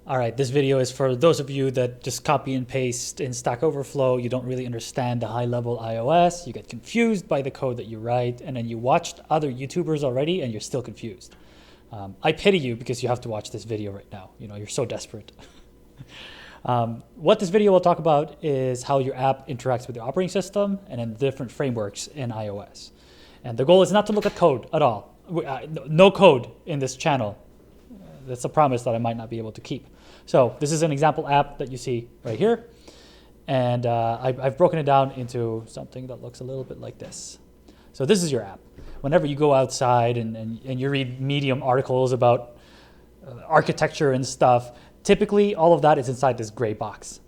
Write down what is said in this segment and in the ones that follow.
All right, this video is for those of you that just copy and paste in Stack Overflow. You don't really understand the high level iOS. You get confused by the code that you write, and then you watched other YouTubers already and you're still confused. I pity you because you have to watch this video right now. You know, you're so desperate. What this video will talk about is how your app interacts with the operating system and then the different frameworks in iOS. And the goal is not to look at code at all. No code in this channel. That's a promise that I might not be able to keep. So this is an example app that you see right here. And I've broken it down into something that looks a little bit like this. So this is your app. Whenever you go outside and you read Medium articles about architecture and stuff, typically all of that is inside this gray box.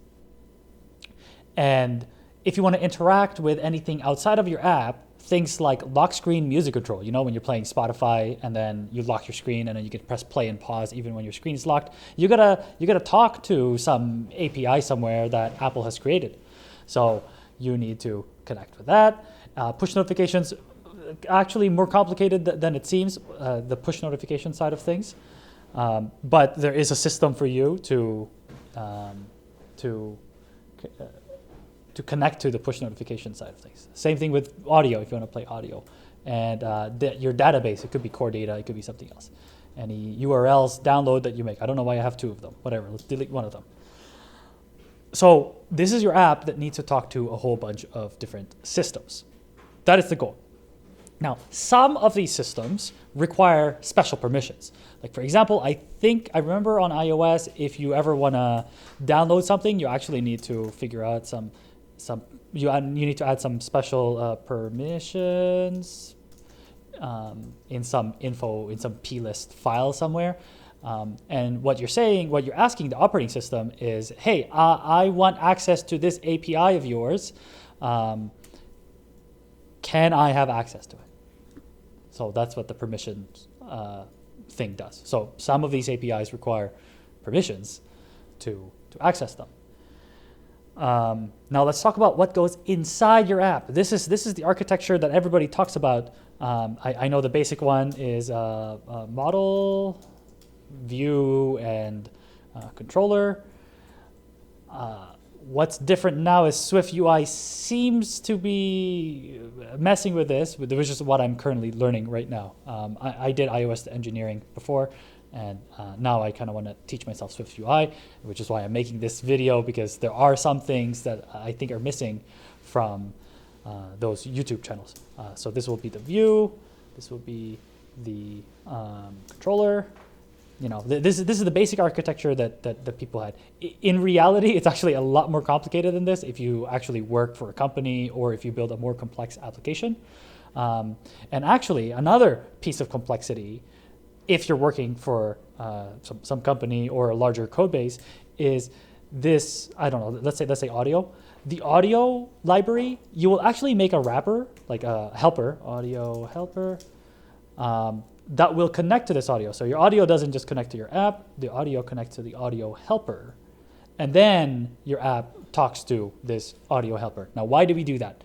And if you want to interact with anything outside of your app, things like lock screen music control, you know, when you're playing Spotify and then you lock your screen and then you can press play and pause even when your screen is locked, you gotta talk to some API somewhere that Apple has created. So you need to connect with that. Push notifications, actually more complicated than it seems, the push notification side of things. But there is a system for you to connect to the push notification side of things. Same thing with audio if you want to play audio. And your database, it could be core data, it could be something else. Any URLs download that you make. I don't know why I have two of them. Whatever, let's delete one of them. So this is your app that needs to talk to a whole bunch of different systems. That is the goal. Now, some of these systems require special permissions. Like for example, I remember on iOS, if you ever want to download something, you actually need to figure out you need to add some special permissions in some info, in some plist file somewhere. And what you're asking the operating system is, hey, I want access to this API of yours. Can I have access to it? So that's what the permissions thing does. So some of these APIs require permissions to access them. Now let's talk about what goes inside your app. This is the architecture that everybody talks about. I know the basic one is model, view, and controller. What's different now is Swift UI seems to be messing with this, which is just what I'm currently learning right now. I did iOS engineering before, and now I kind of want to teach myself Swift UI, which is why I'm making this video, because there are some things that I think are missing from those YouTube channels. So this will be the view, this will be the controller. You know, this is the basic architecture that people had. In reality, it's actually a lot more complicated than this if you actually work for a company or if you build a more complex application. And actually, another piece of complexity, if you're working for some company or a larger code base, is this, I don't know, let's say audio. The audio library, you will actually make a wrapper, like a helper, audio helper, that will connect to this audio. So your audio doesn't just connect to your app, the audio connects to the audio helper. And then your app talks to this audio helper. Now, why do we do that?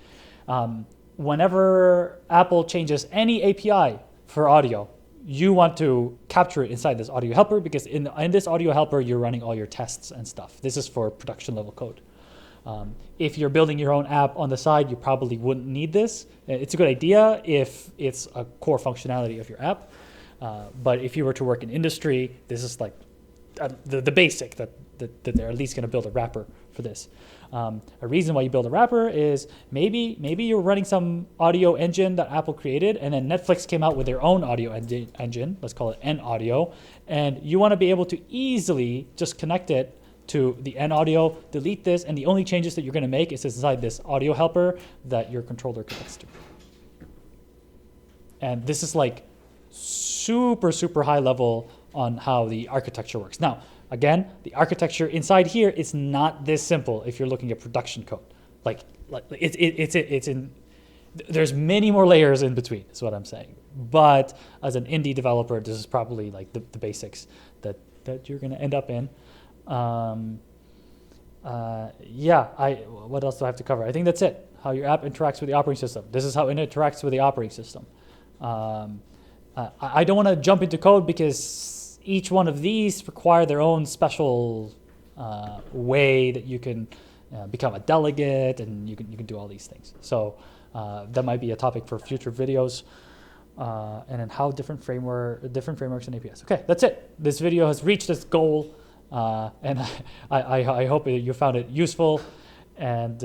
Whenever Apple changes any API for audio, you want to capture it inside this audio helper, because in this audio helper, you're running all your tests and stuff. This is for production level code. If you're building your own app on the side, you probably wouldn't need this. It's a good idea if it's a core functionality of your app. But if you were to work in industry, this is like the basic that they're at least going to build a wrapper for this. A reason why you build a wrapper is maybe you're running some audio engine that Apple created, and then Netflix came out with their own audio engine. Let's call it N Audio, and you want to be able to easily just connect it to the N audio, delete this, and the only changes that you're going to make is inside this audio helper that your controller connects to. And this is like super high level on how the architecture works. Now, again, the architecture inside here is not this simple if you're looking at production code. Like it's in, there's many more layers in between, is what I'm saying. But as an indie developer, this is probably like the basics that you're going to end up in. What else do I have to cover? I think that's it. How your app interacts with the operating system. This is how it interacts with the operating system. I don't want to jump into code because each one of these require their own special way that you can become a delegate, and you can do all these things. So that might be a topic for future videos. And then how different frameworks and APIs. Okay, that's it. This video has reached its goal, and I hope you found it useful. And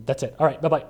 that's it. All right, bye-bye.